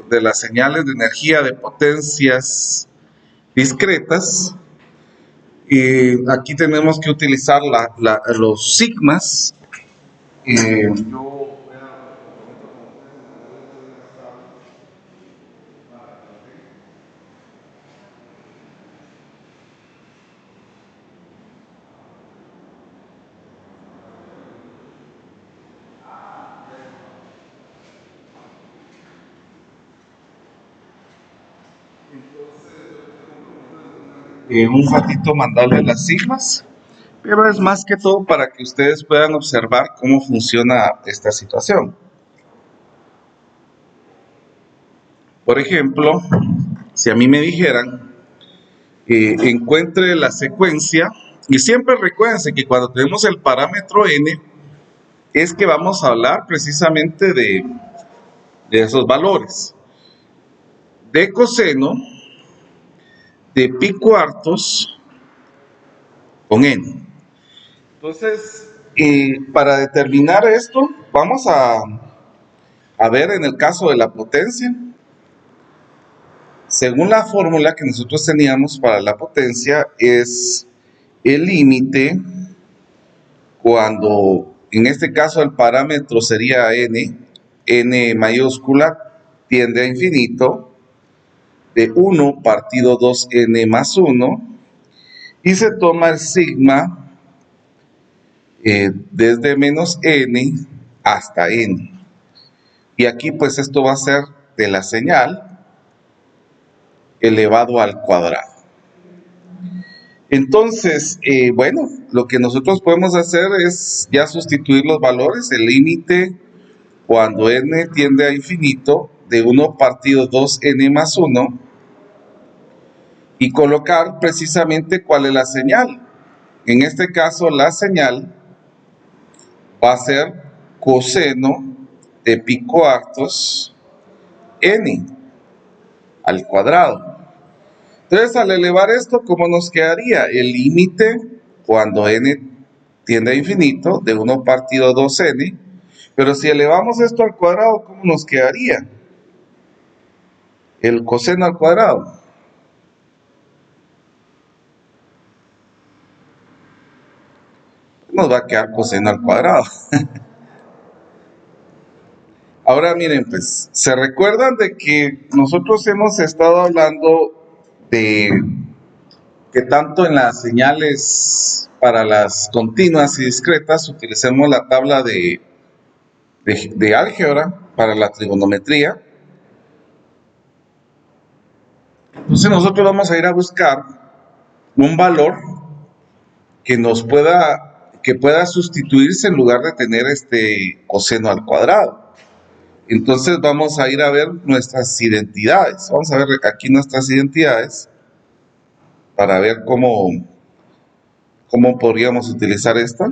de las señales de energía de potencias discretas. Aquí tenemos que utilizar los sigmas. Un ratito mandarle las sigmas, pero es más que todo para que ustedes puedan observar cómo funciona esta situación. Por ejemplo, si a mí me dijeran, encuentre la secuencia, y siempre recuérdense que cuando tenemos el parámetro n, es que vamos a hablar precisamente de esos valores. De coseno de pi cuartos con n. Entonces, para determinar esto, vamos a ver en el caso de la potencia. Según la fórmula que nosotros teníamos para la potencia, es el límite cuando, en este caso, el parámetro sería n mayúscula tiende a infinito, de 1 partido 2n más 1, y se toma el sigma desde menos n hasta n. Y aquí pues esto va a ser de la señal elevado al cuadrado. Entonces, bueno, lo que nosotros podemos hacer es ya sustituir los valores, el límite cuando n tiende a infinito, de 1 partido 2n más 1, y colocar precisamente cuál es la señal. En este caso, la señal va a ser coseno de pi cuartos n al cuadrado. Entonces, al elevar esto, ¿cómo nos quedaría? El límite cuando n tiende a infinito, de 1 partido 2n, pero si elevamos esto al cuadrado, ¿cómo nos quedaría? El coseno al cuadrado. Nos va a quedar coseno al cuadrado. Ahora miren, pues, ¿se recuerdan de que nosotros hemos estado hablando de que tanto en las señales para las continuas y discretas utilicemos la tabla de álgebra para la trigonometría? Entonces nosotros vamos a ir a buscar un valor que pueda sustituirse en lugar de tener este coseno al cuadrado. Entonces vamos a ir a ver nuestras identidades. Vamos a ver aquí nuestras identidades para ver cómo podríamos utilizar esta.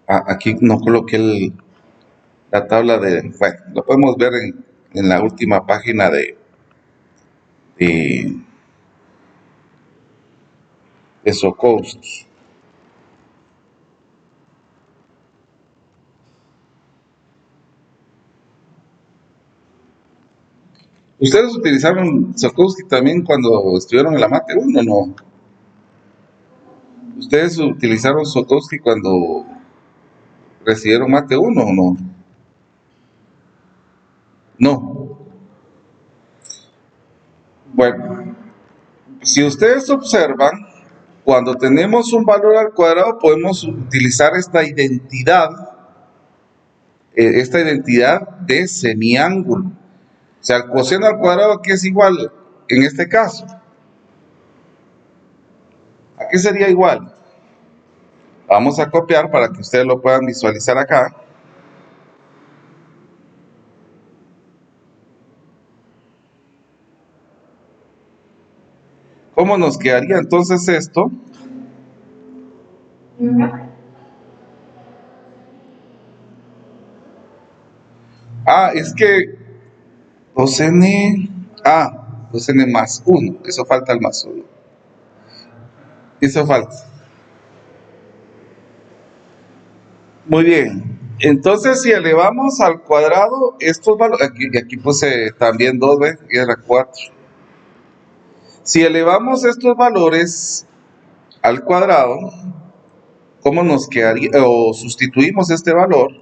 Aquí no coloqué la tabla de... Bueno, lo podemos ver en la última página de Sokowski. ¿Ustedes utilizaron Sokowski también cuando estuvieron en la Mate 1 o no? ¿Ustedes utilizaron Sokowski cuando recibieron Mate 1 o no? No. Bueno, si ustedes observan, cuando tenemos un valor al cuadrado podemos utilizar esta identidad de semiángulo. O sea, el coseno al cuadrado, ¿qué es igual en este caso? ¿A qué sería igual? Vamos a copiar para que ustedes lo puedan visualizar acá. ¿Cómo nos quedaría entonces esto? Es que 2n, 2n más 1, eso falta el más 1. Eso falta. Muy bien. Entonces, si elevamos al cuadrado estos valores, aquí puse también 2, ¿ves? Y era 4. Si elevamos estos valores al cuadrado, ¿cómo nos quedaría? O sustituimos este valor,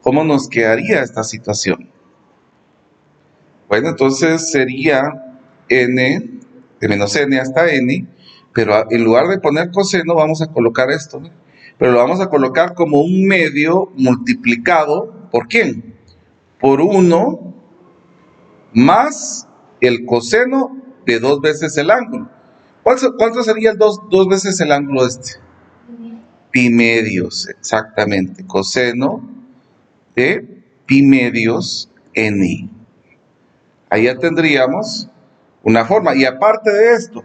¿cómo nos quedaría esta situación? Bueno, entonces sería n, de menos n hasta n, pero en lugar de poner coseno, vamos a colocar esto, ¿no? Pero lo vamos a colocar como un medio multiplicado, ¿por quién? Por 1 más el coseno de 2 veces el ángulo. ¿Cuánto sería el 2 veces el ángulo este? Pi medios, exactamente. Coseno de pi medios n. Ahí ya tendríamos una forma. Y aparte de esto,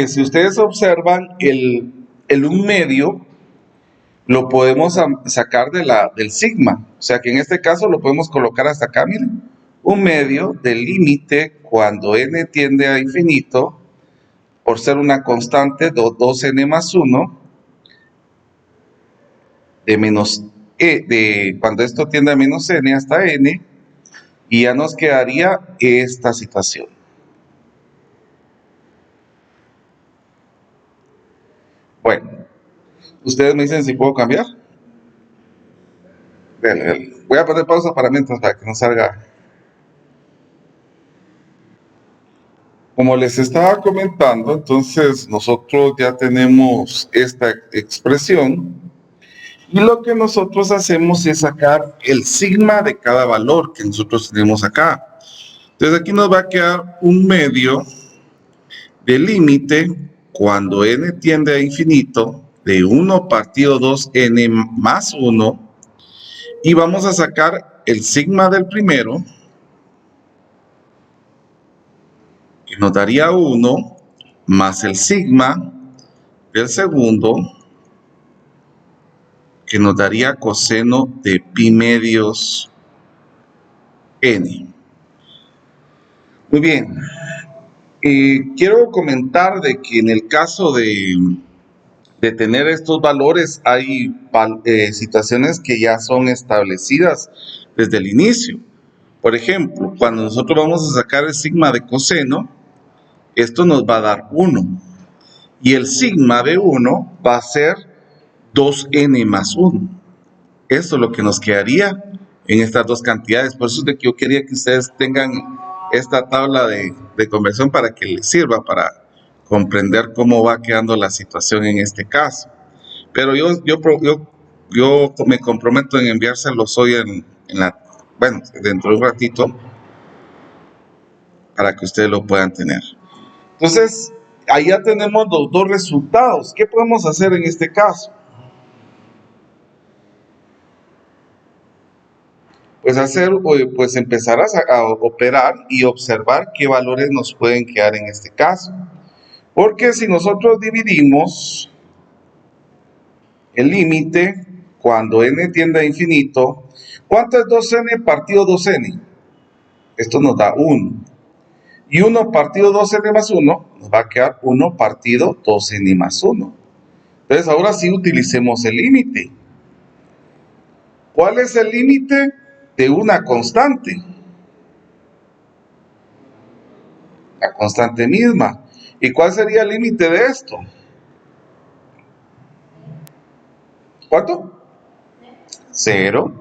si ustedes observan, el 1 medio lo podemos sacar del sigma. O sea que en este caso lo podemos colocar hasta acá, miren. 1 medio del límite cuando n tiende a infinito, por ser una constante, 2n más 1, de menos cuando esto tiende a menos n hasta n, y ya nos quedaría esta situación. Bueno, ustedes me dicen si puedo cambiar. Voy a poner pausa para mientras, para que no salga. Como les estaba comentando, entonces nosotros ya tenemos esta expresión y lo que nosotros hacemos es sacar el sigma de cada valor que nosotros tenemos acá. Entonces aquí nos va a quedar un medio del límite cuando n tiende a infinito de 1 partido 2n más 1, y vamos a sacar el sigma del primero, que nos daría 1, más el sigma del segundo, que nos daría coseno de pi medios n. Muy bien. Quiero comentar de que en el caso de tener estos valores hay situaciones que ya son establecidas desde el inicio. Por ejemplo, cuando nosotros vamos a sacar el sigma de coseno, esto nos va a dar 1. Y el sigma de 1 va a ser 2n más 1. Esto es lo que nos quedaría en estas dos cantidades. Por eso es de que yo quería que ustedes tengan esta tabla de conversión para que les sirva para comprender cómo va quedando la situación en este caso. Pero yo me comprometo en enviárselos hoy dentro de un ratito, para que ustedes lo puedan tener. Entonces, ahí ya tenemos los dos resultados. ¿Qué podemos hacer en este caso? Pues empezar a operar y observar qué valores nos pueden quedar en este caso. Porque si nosotros dividimos el límite cuando n tiende a infinito, ¿cuánto es 2n partido 2n? Esto nos da 1. Y 1 partido 2n más 1 nos va a quedar 1 partido 2n más 1. Entonces ahora sí utilicemos el límite. ¿Cuál es el límite de una constante? La constante misma. ¿Y cuál sería el límite de esto? ¿Cuánto? 0.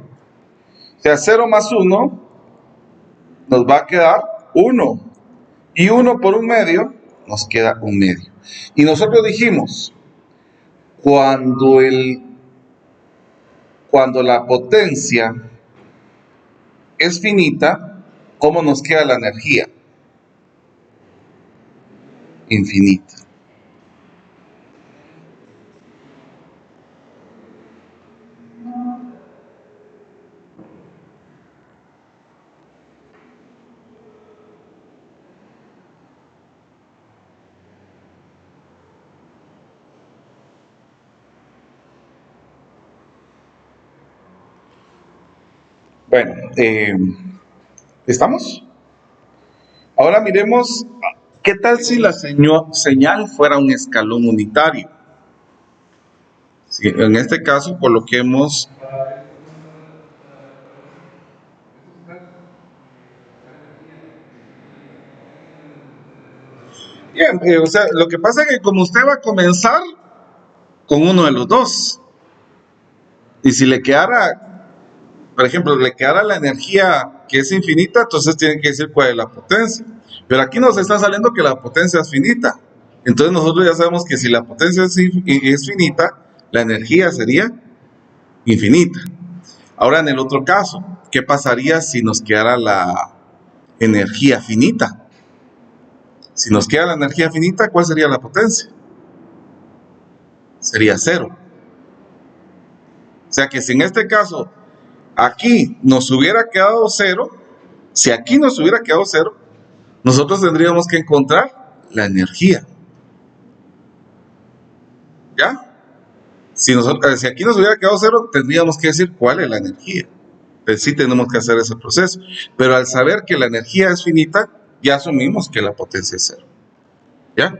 O sea, 0 más 1 nos va a quedar 1. Y 1 por 1 medio nos queda 1 medio. Y nosotros dijimos, cuando la potencia es finita, ¿cómo nos queda la energía? Infinita. Bueno, ¿estamos? Ahora miremos, ¿qué tal si la señal fuera un escalón unitario? En este caso, coloquemos Bien, o sea, lo que pasa es que como usted va a comenzar con uno de los dos, y si le quedara, por ejemplo, le quedara la energía que es infinita, entonces tiene que decir cuál es la potencia. Pero aquí nos está saliendo que la potencia es finita. Entonces nosotros ya sabemos que si la potencia es finita, la energía sería infinita. Ahora en el otro caso, ¿qué pasaría si nos quedara la energía finita? Si nos queda la energía finita, ¿cuál sería la potencia? Sería cero. O sea que si en este caso aquí nos hubiera quedado cero, si aquí nos hubiera quedado cero, nosotros tendríamos que encontrar la energía. ¿Ya? Si aquí nos hubiera quedado cero, tendríamos que decir cuál es la energía. Pues sí tenemos que hacer ese proceso. Pero al saber que la energía es finita, ya asumimos que la potencia es cero. ¿Ya?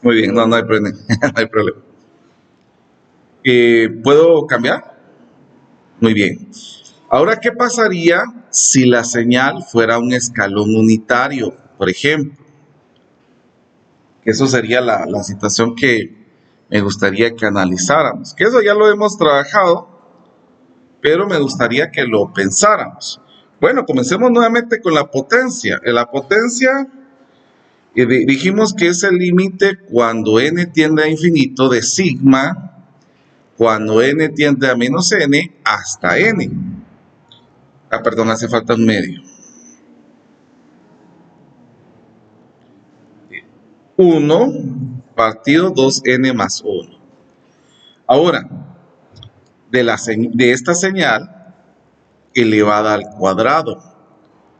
Muy bien, no hay problema. No hay problema. ¿Puedo cambiar? Muy bien. Ahora, ¿qué pasaría si la señal fuera un escalón unitario, por ejemplo? Que eso sería la situación que me gustaría que analizáramos. Que eso ya lo hemos trabajado, pero me gustaría que lo pensáramos. Bueno, comencemos nuevamente con la potencia. La potencia dijimos que es el límite cuando n tiende a infinito de sigma, cuando n tiende a menos n hasta n. Perdón, hace falta un medio. 1 partido 2n más 1. Ahora, de esta señal elevada al cuadrado.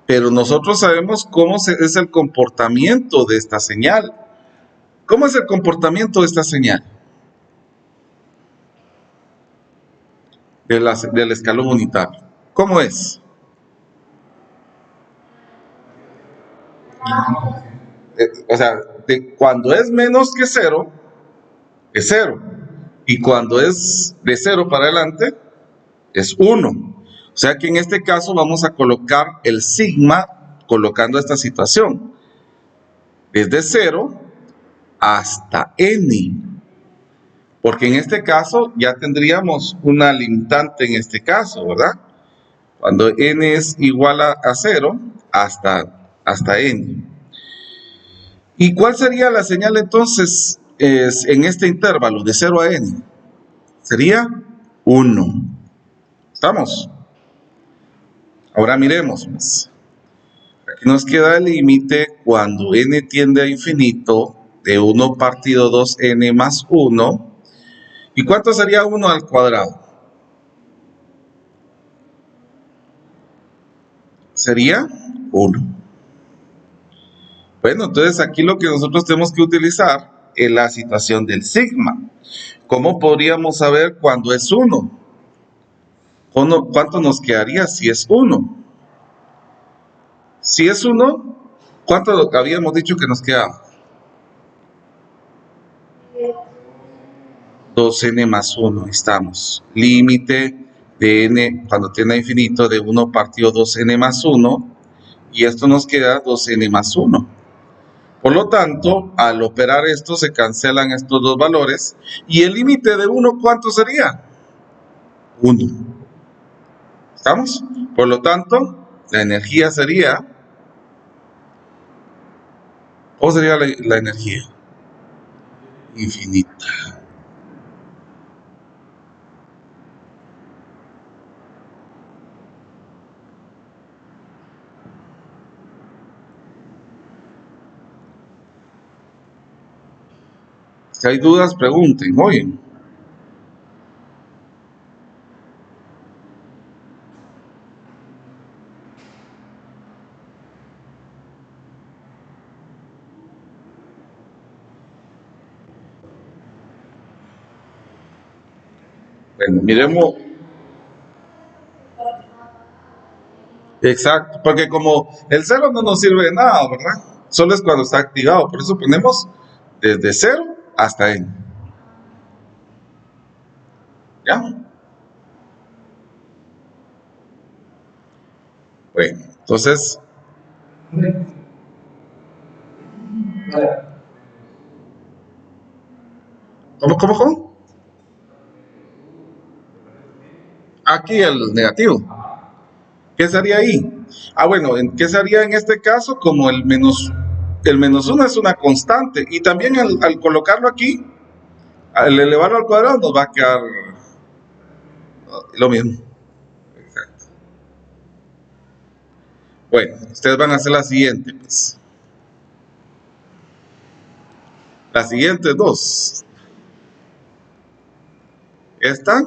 Pero nosotros sabemos cómo es el comportamiento de esta señal. ¿Cómo es el comportamiento de esta señal? Del escalón unitario. ¿Cómo es? O sea, cuando es menos que 0, es 0. Y cuando es de 0 para adelante, es 1. O sea que en este caso vamos a colocar el sigma colocando esta situación. Desde 0 hasta n. Porque en este caso ya tendríamos una limitante en este caso, ¿verdad? Cuando n es igual a 0 hasta n. ¿Y cuál sería la señal entonces en este intervalo de 0 a n? Sería 1. ¿Estamos? Ahora miremos, pues. Aquí nos queda el límite cuando n tiende a infinito de 1 partido 2n más 1. ¿Y cuánto sería 1 al cuadrado? Sería 1. Bueno, entonces aquí lo que nosotros tenemos que utilizar es la situación del sigma. ¿Cómo podríamos saber cuándo es 1? ¿Cuánto nos quedaría si es 1? Si es 1, ¿cuánto habíamos dicho que nos quedaba? 2n más 1, estamos. Límite de n cuando tiende a infinito de 1 partido 2n más 1. Y esto nos queda 2n más 1. Por lo tanto, al operar esto se cancelan estos dos valores. ¿Y el límite de 1 cuánto sería? 1. ¿Estamos? Por lo tanto, la energía sería... ¿Cómo sería la energía? Infinita. Si hay dudas, pregunten. Oye. Bueno, miremos. Exacto, porque como el 0 no nos sirve de nada, ¿verdad? Solo es cuando está activado. Por eso ponemos desde 0 hasta n. ¿Ya? Bueno, entonces, ¿cómo? Aquí el negativo. ¿Qué sería ahí? Bueno, ¿qué sería en este caso? Como el menos 1 es una constante. Y también al colocarlo aquí, al elevarlo al cuadrado, nos va a quedar lo mismo. Exacto. Bueno, ustedes van a hacer la siguiente, pues. Las siguientes dos. Esta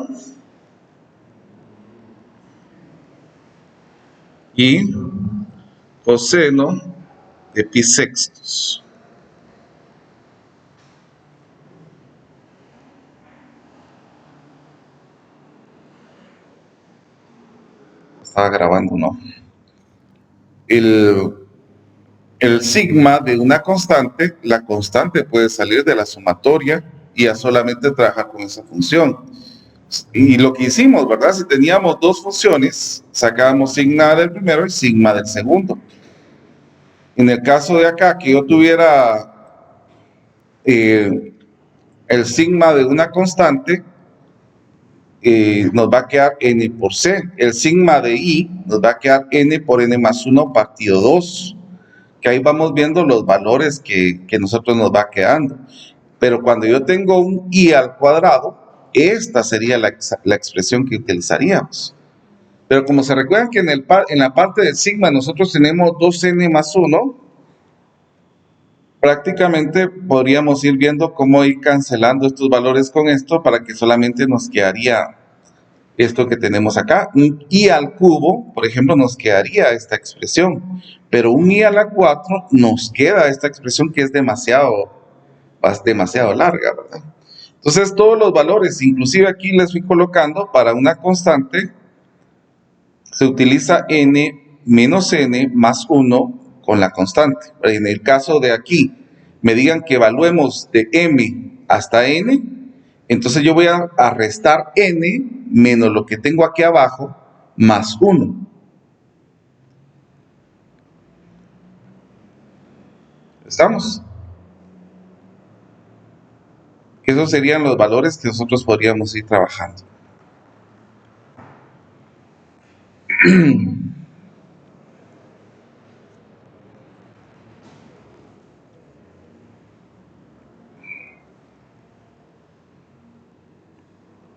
y coseno de pi sextos. Estaba grabando, ¿no? El, el sigma de una constante, la constante puede salir de la sumatoria y ya solamente trabajar con esa función. Y lo que hicimos, ¿verdad? Si teníamos dos funciones, sacábamos sigma del primero y sigma del segundo. En el caso de acá, que yo tuviera el sigma de una constante, nos va a quedar n por c. El sigma de i nos va a quedar n por n más 1 partido 2. Que ahí vamos viendo los valores que nosotros nos va quedando. Pero cuando yo tengo un i al cuadrado, esta sería la expresión que utilizaríamos. Pero como se recuerdan que en la parte del sigma nosotros tenemos 2n más 1, prácticamente podríamos ir viendo cómo ir cancelando estos valores con esto para que solamente nos quedaría esto que tenemos acá. Un i al cubo, por ejemplo, nos quedaría esta expresión, pero un i a la 4 nos queda esta expresión que es demasiado larga, ¿verdad? Entonces todos los valores, inclusive aquí les fui colocando para una constante, se utiliza n menos n más 1 con la constante. En el caso de aquí, me digan que evaluemos de m hasta n, entonces yo voy a restar n menos lo que tengo aquí abajo más 1. ¿Estamos? Esos serían los valores que nosotros podríamos ir trabajando.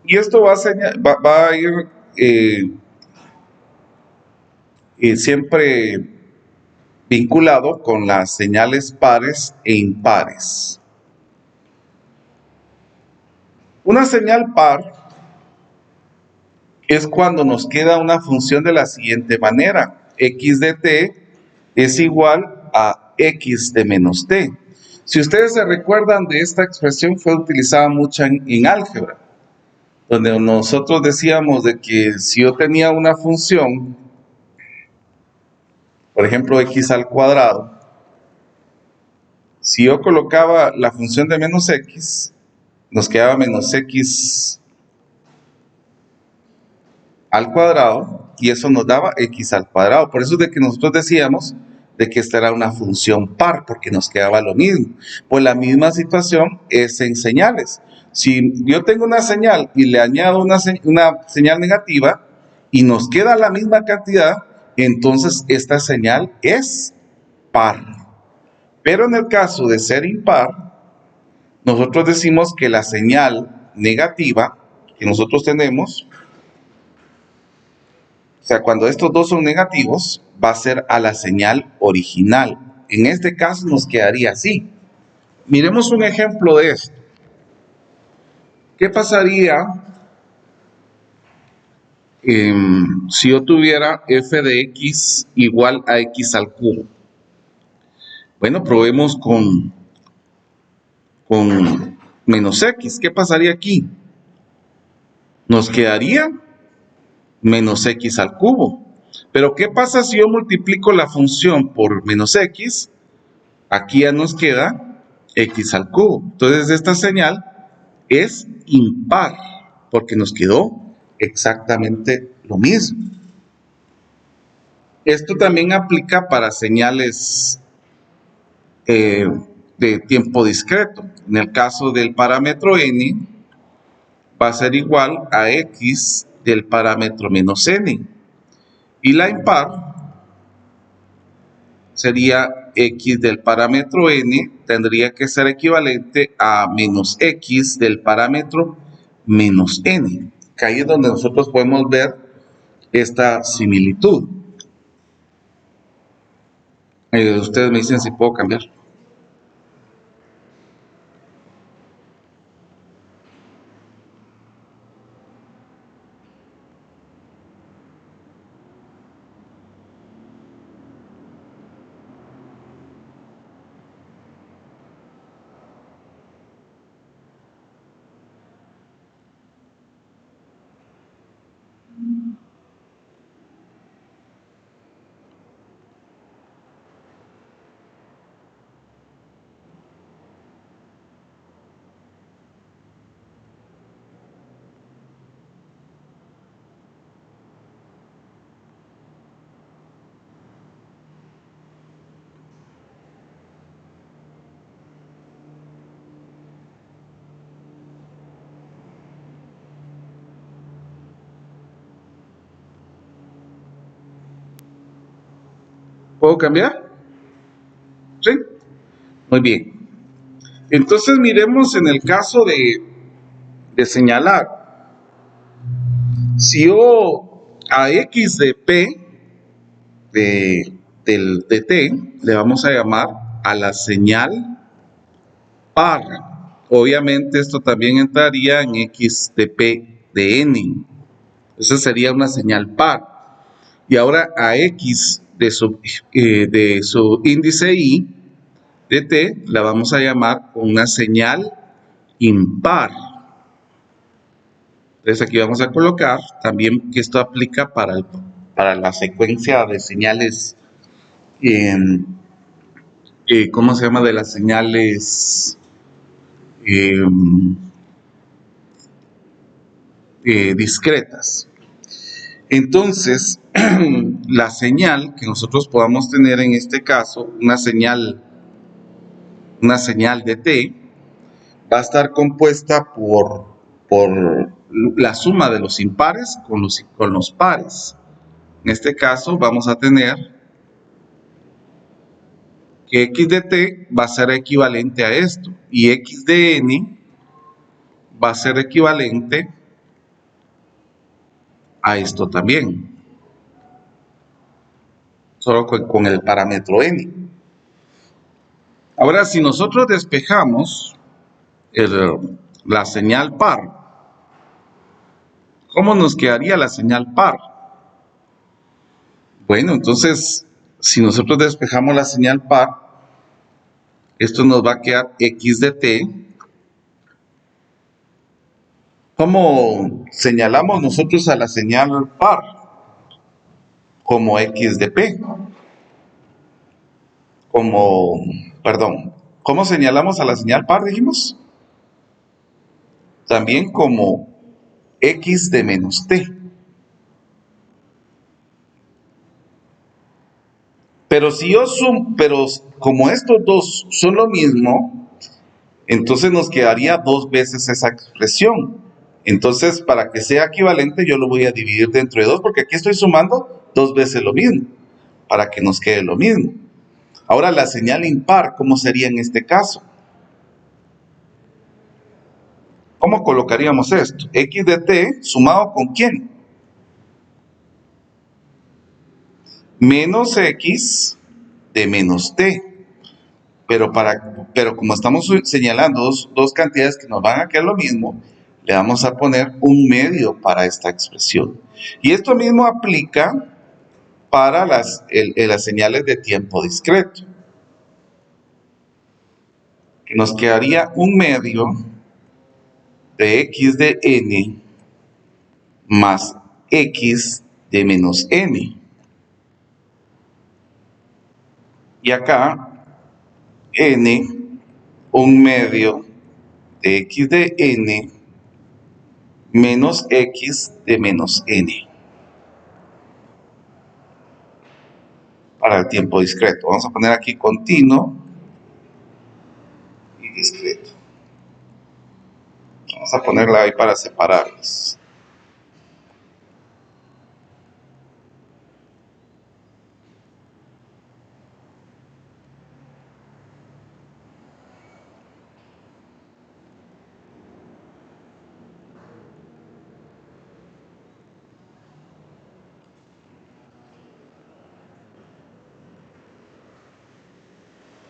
Y esto va a ir siempre vinculado con las señales pares e impares. Una señal par es cuando nos queda una función de la siguiente manera: x de t es igual a x de menos t. Si ustedes se recuerdan de esta expresión, fue utilizada mucho en álgebra, donde nosotros decíamos de que si yo tenía una función, por ejemplo x al cuadrado, si yo colocaba la función de menos x, nos quedaba menos x al cuadrado, y eso nos daba x al cuadrado. Por eso es de que nosotros decíamos de que esta era una función par, porque nos quedaba lo mismo. Pues la misma situación es en señales. Si yo tengo una señal y le añado una señal negativa y nos queda la misma cantidad, entonces esta señal es par. Pero en el caso de ser impar, nosotros decimos que la señal negativa que nosotros tenemos, o sea, cuando estos dos son negativos, va a ser a la señal original. En este caso nos quedaría así. Miremos un ejemplo de esto. ¿Qué pasaría si yo tuviera f de x igual a x al cubo? Bueno, probemos con menos x. ¿Qué pasaría aquí? Nos quedaría menos x al cubo. Pero ¿qué pasa si yo multiplico la función por menos x? Aquí ya nos queda x al cubo. Entonces esta señal es impar, porque nos quedó exactamente lo mismo. Esto también aplica para señales de tiempo discreto. En el caso del parámetro n, va a ser igual a x del parámetro menos n. Y la impar sería x del parámetro n, tendría que ser equivalente a menos x del parámetro menos n. Que ahí es donde nosotros podemos ver esta similitud. Ustedes me dicen si puedo cambiar. ¿Puedo cambiar? ¿Sí? Muy bien. Entonces miremos en el caso de señalar. Si yo a x de p de t le vamos a llamar a la señal par. Obviamente esto también entraría en x de p de n. Esa sería una señal par. Y ahora a x de su índice y de t la vamos a llamar una señal impar. Entonces aquí vamos a colocar también que esto aplica para la secuencia de señales, ¿cómo se llama? De las señales eh, discretas. Entonces, la señal que nosotros podamos tener en este caso, una señal de t, va a estar compuesta por la suma de los impares con los pares. En este caso vamos a tener que x de t va a ser equivalente a esto y x de n va a ser equivalente a esto también, solo con el parámetro n. Ahora, si nosotros despejamos la señal par, ¿cómo nos quedaría la señal par? Bueno, entonces, si nosotros despejamos la señal par, esto nos va a quedar x de t. ¿Cómo señalamos nosotros a la señal par? Como x de p. ¿Cómo señalamos a la señal par, dijimos? También como x de menos t. Pero como estos dos son lo mismo, entonces nos quedaría dos veces esa expresión. Entonces, para que sea equivalente, yo lo voy a dividir dentro de dos, porque aquí estoy sumando dos veces lo mismo, para que nos quede lo mismo. Ahora, la señal impar, ¿cómo sería en este caso? ¿Cómo colocaríamos esto? X de t sumado ¿con quién? Menos x de menos t. Pero como estamos señalando dos cantidades que nos van a quedar lo mismo, le vamos a poner un medio para esta expresión. Y esto mismo aplica para las señales de tiempo discreto. Que nos quedaría un medio de x de n más x de menos n. Y acá, n, un medio de x de n menos x de menos n. para el tiempo discreto. Vamos a poner aquí continuo y discreto. Vamos a ponerla ahí para separarlos.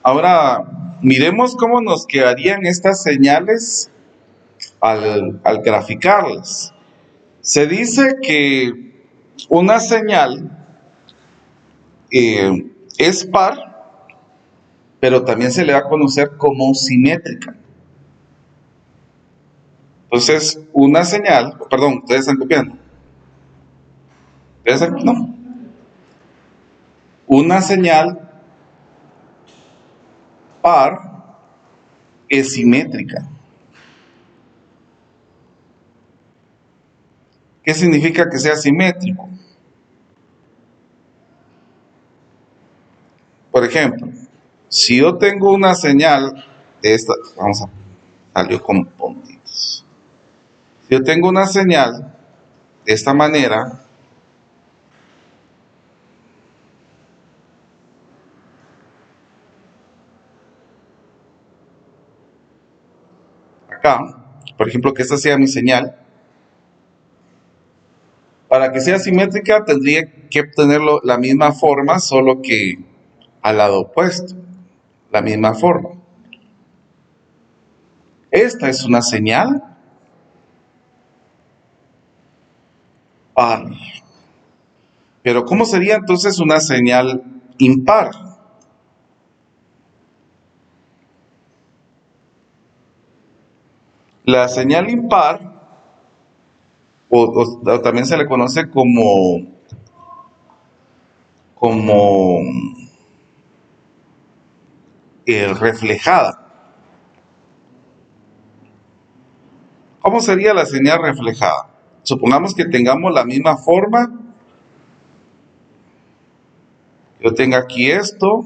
Ahora, miremos cómo nos quedarían estas señales al graficarlas. Se dice que una señal es par, pero también se le va a conocer como simétrica. Entonces, una señal, perdón, ustedes están copiando. No. Una señal par es simétrica. ¿Qué significa que sea simétrico? Por ejemplo, si yo tengo una señal de esta, vamos a salió con puntitos. Si yo tengo una señal de esta manera, acá, por ejemplo, que esta sea mi señal, para que sea simétrica tendría que obtenerlo la misma forma, solo que al lado opuesto, la misma forma. Esta es una señal par. Pero ¿cómo sería entonces una señal impar? La señal impar, o también se le conoce como reflejada. ¿Cómo sería la señal reflejada? Supongamos que tengamos la misma forma. Yo tengo aquí esto.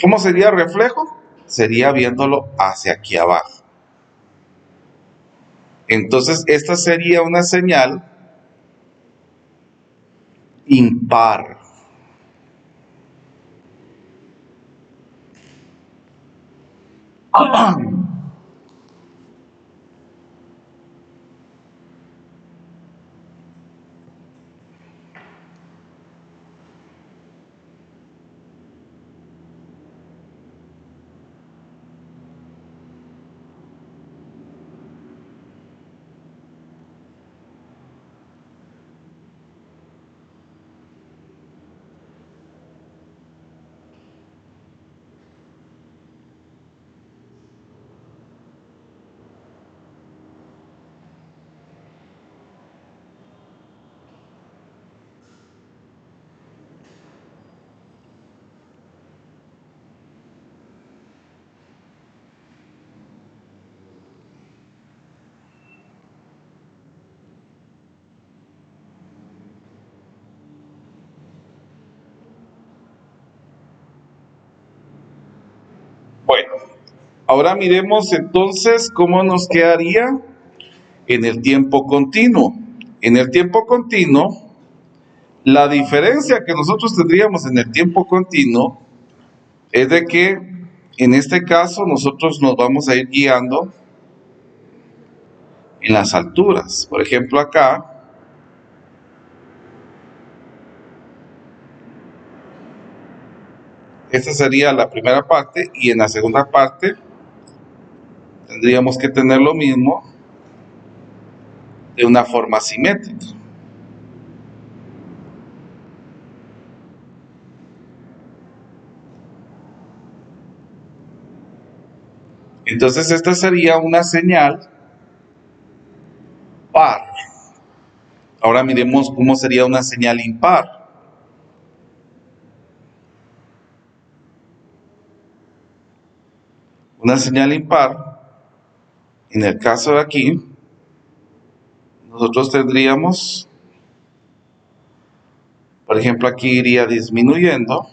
¿Cómo sería reflejo? Sería viéndolo hacia aquí abajo. Entonces, esta sería una señal impar. Bueno, ahora miremos entonces cómo nos quedaría en el tiempo continuo. En el tiempo continuo, la diferencia que nosotros tendríamos en el tiempo continuo es de que en este caso nosotros nos vamos a ir guiando en las alturas. Por ejemplo, acá, esta sería la primera parte y en la segunda parte tendríamos que tener lo mismo de una forma simétrica. Entonces esta sería una señal par. Ahora miremos cómo sería una señal impar. Una señal impar En el caso de aquí, nosotros tendríamos, por ejemplo, aquí iría disminuyendo.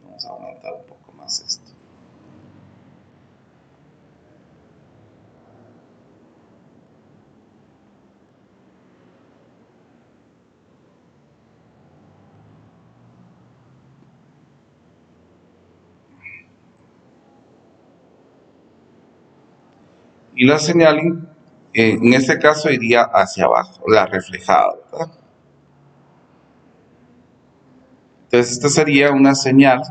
Vamos a aumentar un poco más esto. Y la señal, en este caso, iría hacia abajo, la reflejada, ¿verdad? Entonces, esta sería una señal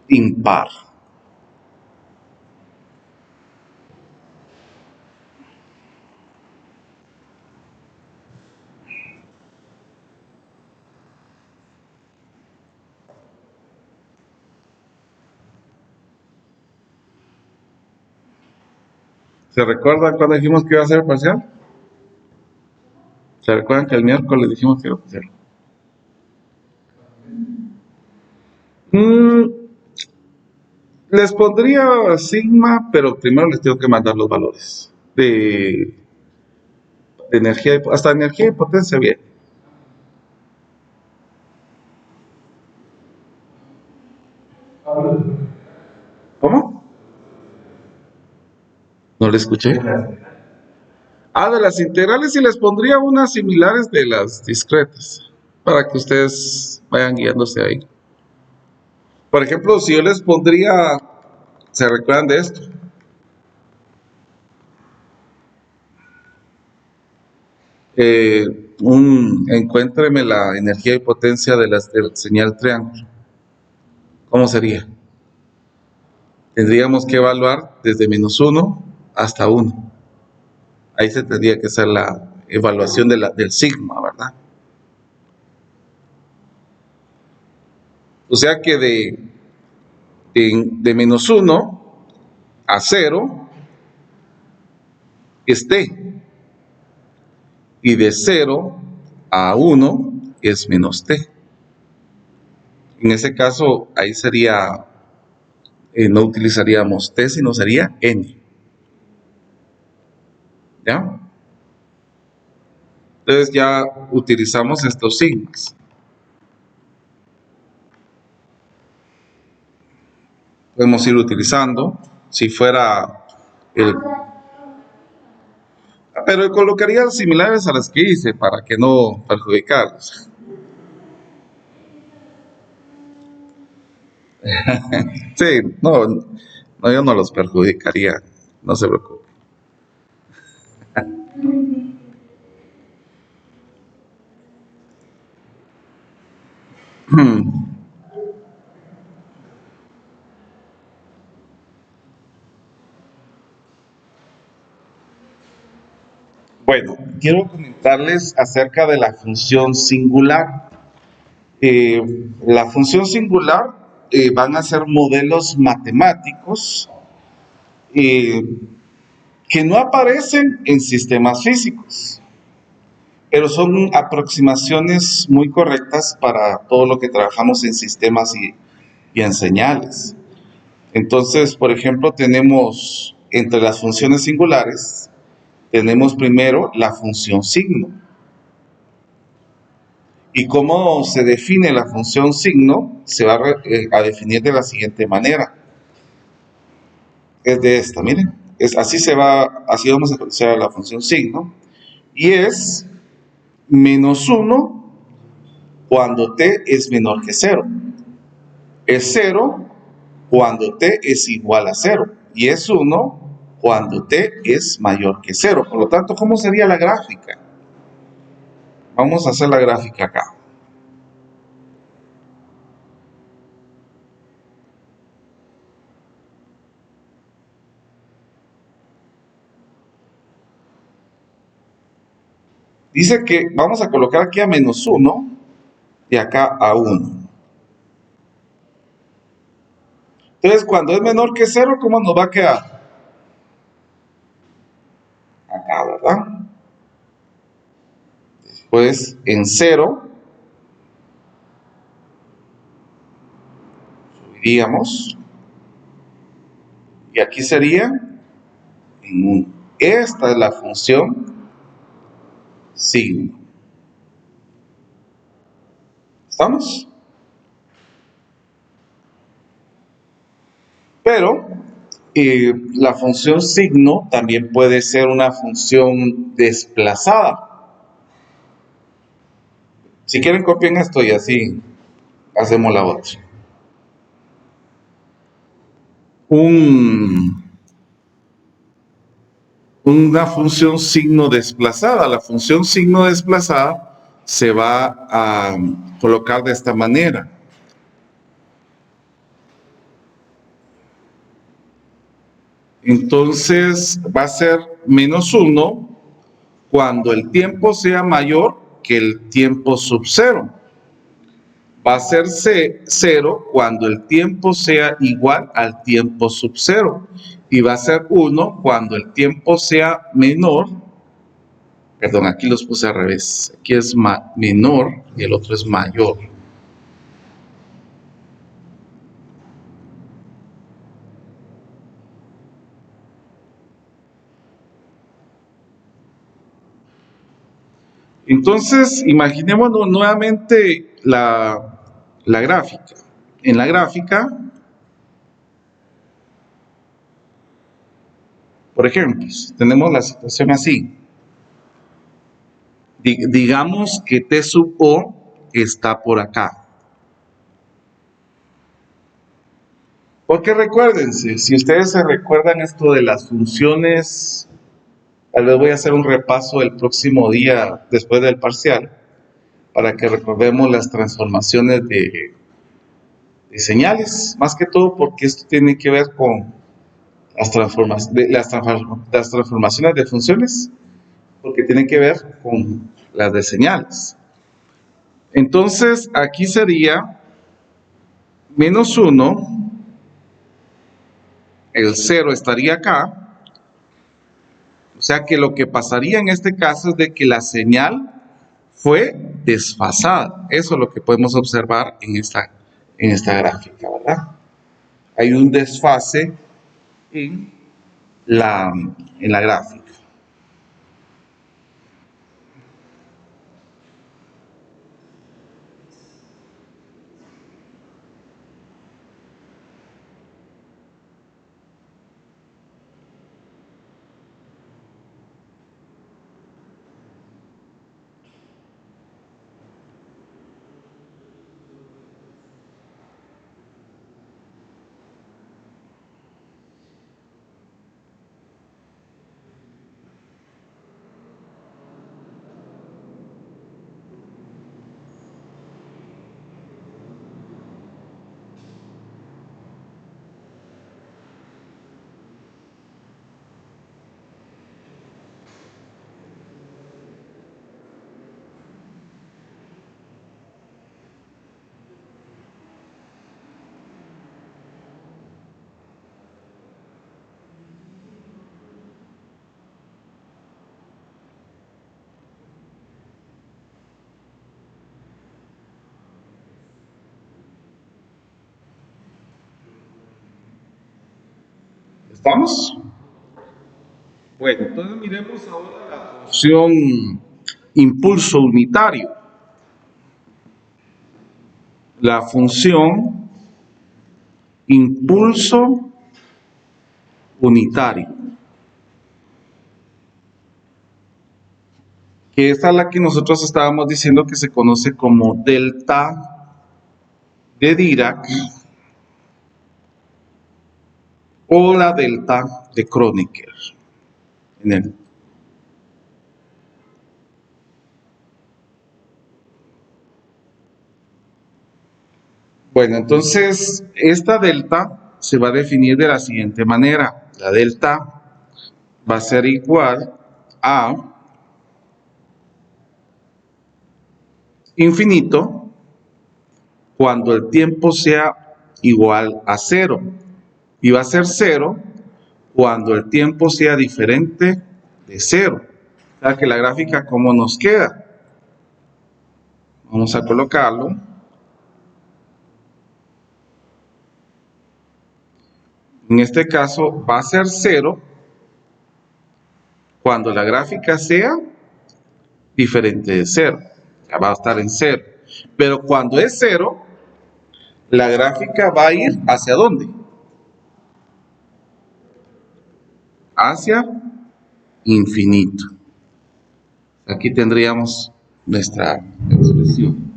impar. ¿Se recuerdan cuando dijimos que iba a ser parcial? ¿Se recuerdan que el miércoles dijimos que iba a ser? Mm, les pondría sigma, pero primero les tengo que mandar los valores de energía, hasta energía y potencia, bien. ¿Cómo? No le escuché. De las integrales y les pondría unas similares de las discretas, para que ustedes vayan guiándose ahí. Por ejemplo, si yo les pondría, ¿se recuerdan de esto? Encuéntreme la energía y potencia de la señal triángulo. ¿Cómo sería? Tendríamos que evaluar desde -1 hasta 1. Ahí se tendría que hacer la evaluación del sigma, ¿verdad? O sea que de -1 a 0 es T, y de 0 a 1 es -T. En ese caso, ahí sería, no utilizaríamos T, sino sería N. ¿Ya? Entonces ya utilizamos estos sigmas. Podemos ir utilizando, si fuera el... Pero colocaría similares a las que hice para que no perjudicarlos. Sí, no, no, yo no los perjudicaría, no se preocupe. Bueno, quiero comentarles acerca de la función singular. Eh, la función singular van a ser modelos matemáticos eh, que no aparecen en sistemas físicos, pero son aproximaciones muy correctas para todo lo que trabajamos en sistemas y en señales. Entonces, por ejemplo, tenemos entre las funciones singulares, tenemos primero la función signo. ¿Y cómo se define la función signo? Se va a definir de la siguiente manera. Es de esta, miren. Así vamos a conocer la función signo. Y es -1 cuando t es menor que 0. Es 0 cuando t es igual a 0. Y es 1 cuando t es mayor que 0. Por lo tanto, ¿cómo sería la gráfica? Vamos a hacer la gráfica acá. Dice que vamos a colocar aquí a -1 y acá a 1. Entonces, cuando es menor que 0, ¿cómo nos va a quedar? Acá, ¿verdad? Pues en 0 Diríamos, y aquí sería en 1. Esta es la función signo. ¿Estamos? Pero la función signo también puede ser una función desplazada. Si quieren, copien esto y así hacemos la otra. Una función signo desplazada. La función signo desplazada se va a colocar de esta manera. Entonces va a ser -1 cuando el tiempo sea mayor que el tiempo sub 0. Va a ser 0 cuando el tiempo sea igual al tiempo sub 0. Y va a ser 1 cuando el tiempo sea menor. Perdón, aquí los puse al revés. Aquí es menor y el otro es mayor. Entonces, imaginémonos nuevamente la gráfica. En la gráfica, por ejemplo, tenemos la situación así. Digamos que T sub O está por acá. Porque recuérdense, si ustedes se recuerdan esto de las funciones, tal vez voy a hacer un repaso el próximo día después del parcial, para que recordemos las transformaciones de señales, más que todo porque esto tiene que ver con las transformaciones de funciones, porque tiene que ver con las de señales. Entonces, aquí sería -1, el 0 estaría acá, o sea que lo que pasaría en este caso es de que la señal fue desfasada. Eso es lo que podemos observar en esta gráfica, ¿verdad? Hay un desfase en la gráfica. ¿Estamos? Bueno, entonces miremos ahora la función impulso unitario. La función impulso unitario. Que esta es la que nosotros estábamos diciendo que se conoce como delta de Dirac o la delta de Kronecker. Bueno, entonces esta delta se va a definir de la siguiente manera. La delta va a ser igual a infinito cuando el tiempo sea igual a 0. Y va a ser 0 cuando el tiempo sea diferente de 0. O sea que la gráfica, ¿cómo nos queda? Vamos a colocarlo. En este caso va a ser 0 cuando la gráfica sea diferente de 0. Ya va a estar en 0. Pero cuando es 0, la gráfica va a ir ¿hacia dónde? Hacia infinito. Aquí tendríamos nuestra expresión.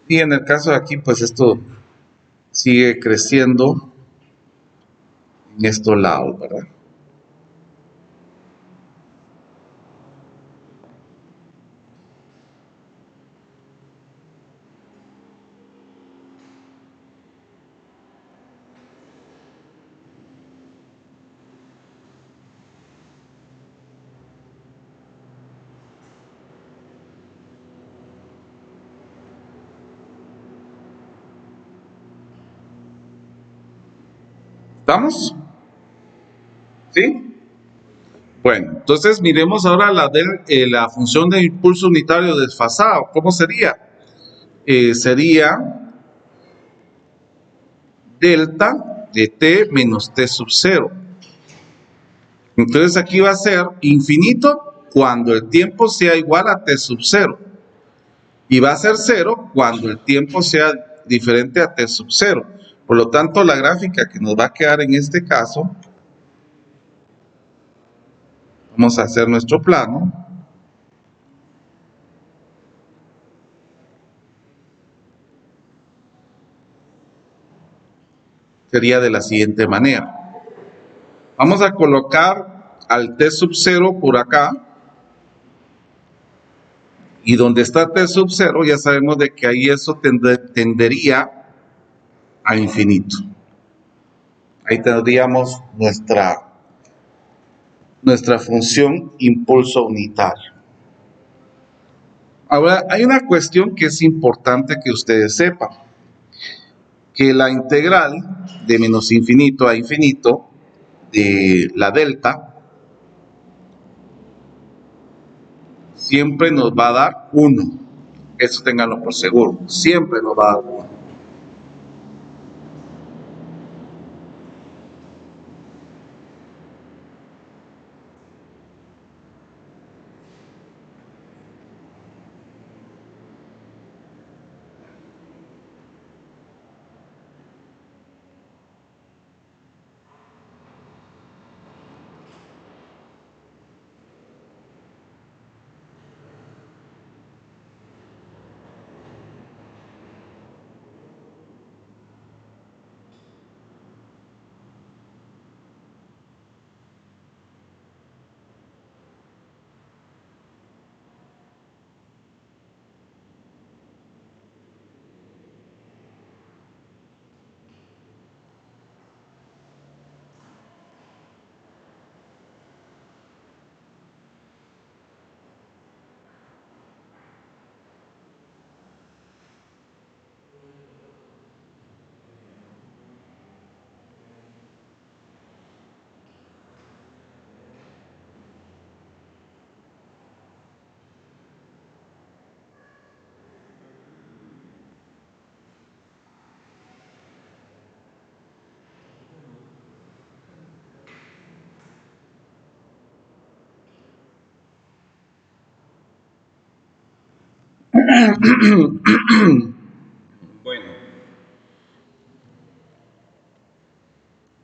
Y en el caso de aquí, pues esto sigue creciendo en estos lados, ¿verdad? ¿Estamos? ¿Sí? Bueno, entonces miremos ahora la función de impulso unitario desfasado. ¿Cómo sería? Sería delta de t menos t sub 0. Entonces aquí va a ser infinito cuando el tiempo sea igual a t sub 0. Y va a ser 0 cuando el tiempo sea diferente a t sub 0. Por lo tanto, la gráfica que nos va a quedar en este caso, vamos a hacer nuestro plano. Sería de la siguiente manera. Vamos a colocar al t sub 0 por acá. Y donde está t sub 0, ya sabemos de que ahí eso tendería a infinito. Ahí tendríamos nuestra función impulso unitario. Ahora, hay una cuestión que es importante que ustedes sepan. Que la integral de menos infinito a infinito de la delta siempre nos va a dar 1. Eso ténganlo por seguro. Siempre nos va a dar 1.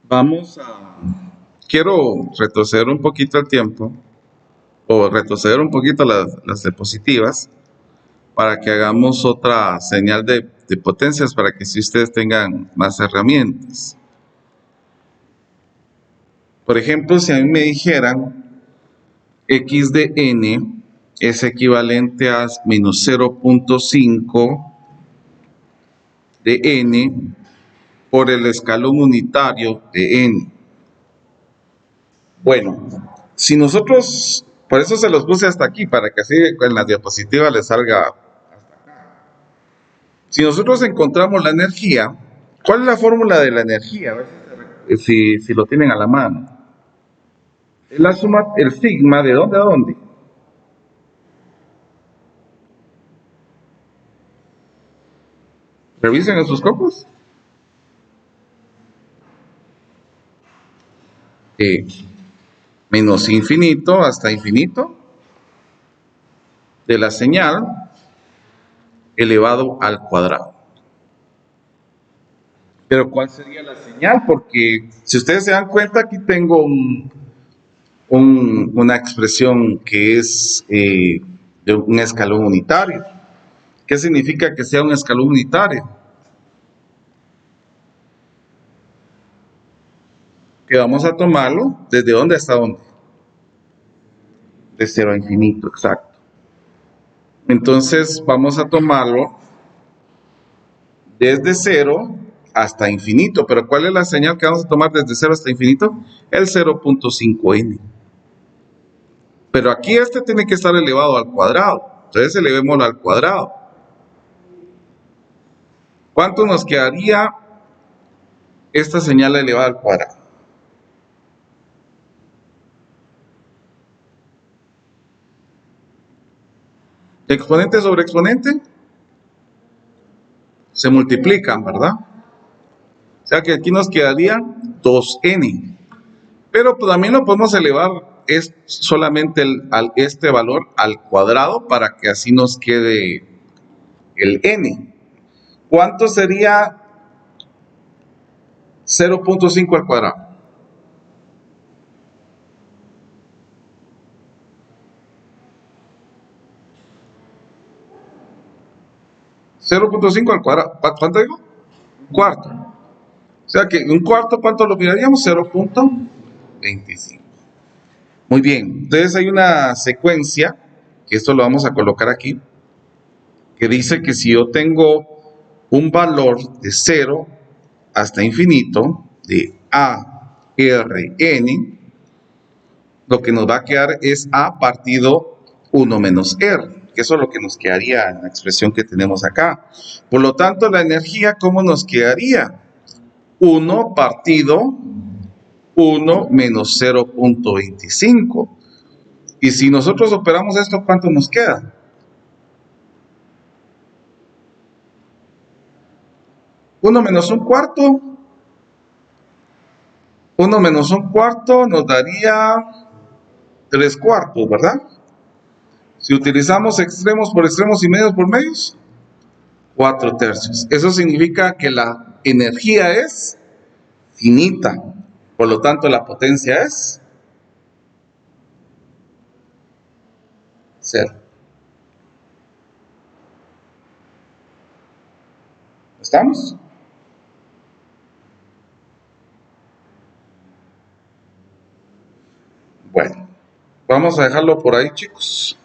Bueno, quiero retroceder un poquito el tiempo, o retroceder un poquito las diapositivas, para que hagamos otra señal de potencias, para que si ustedes tengan más herramientas. Por ejemplo, si a mí me dijeran x de n es equivalente a menos 0.5 de n por el escalón unitario de n. Bueno, si nosotros, por eso se los puse hasta aquí, para que así en la diapositiva les salga hasta acá. Si nosotros encontramos la energía, ¿cuál es la fórmula de la energía? A ver si lo tienen a la mano. Es la suma, el sigma, ¿de dónde a dónde? Revisen en sus copos. Menos infinito hasta infinito de la señal elevado al cuadrado. Pero ¿cuál sería la señal? Porque si ustedes se dan cuenta, aquí tengo una expresión que es de un escalón unitario. ¿Qué significa que sea un escalón unitario? Que vamos a tomarlo desde dónde hasta dónde. De 0 a infinito, exacto. Entonces vamos a tomarlo desde 0 hasta infinito. Pero ¿cuál es la señal que vamos a tomar desde 0 hasta infinito? El 0.5n. Pero aquí este tiene que estar elevado al cuadrado. Entonces elevémoslo al cuadrado. ¿Cuánto nos quedaría esta señal elevada al cuadrado? Exponente sobre exponente se multiplican, ¿verdad? O sea que aquí nos quedaría 2n. Pero también lo podemos elevar es solamente este valor al cuadrado para que así nos quede el n. ¿Cuánto sería 0.5 al cuadrado? ¿0.5 al cuadrado? ¿Cuánto digo? Un cuarto. O sea que un cuarto, ¿cuánto lo miraríamos? 0.25. Muy bien. Entonces hay una secuencia, que esto lo vamos a colocar aquí, que dice que si yo tengo un valor de 0 hasta infinito, de a, r, n, lo que nos va a quedar es a partido 1 menos r, que eso es lo que nos quedaría en la expresión que tenemos acá. Por lo tanto, la energía, ¿cómo nos quedaría? 1 partido 1 menos 0.25. Y si nosotros operamos esto, ¿cuánto nos queda? 1 menos un cuarto. 1 menos un cuarto nos daría 3 cuartos, ¿verdad? Si utilizamos extremos por extremos y medios por medios, 4 tercios. Eso significa que la energía es finita. Por lo tanto, la potencia es 0. ¿Estamos? Bueno, vamos a dejarlo por ahí, chicos.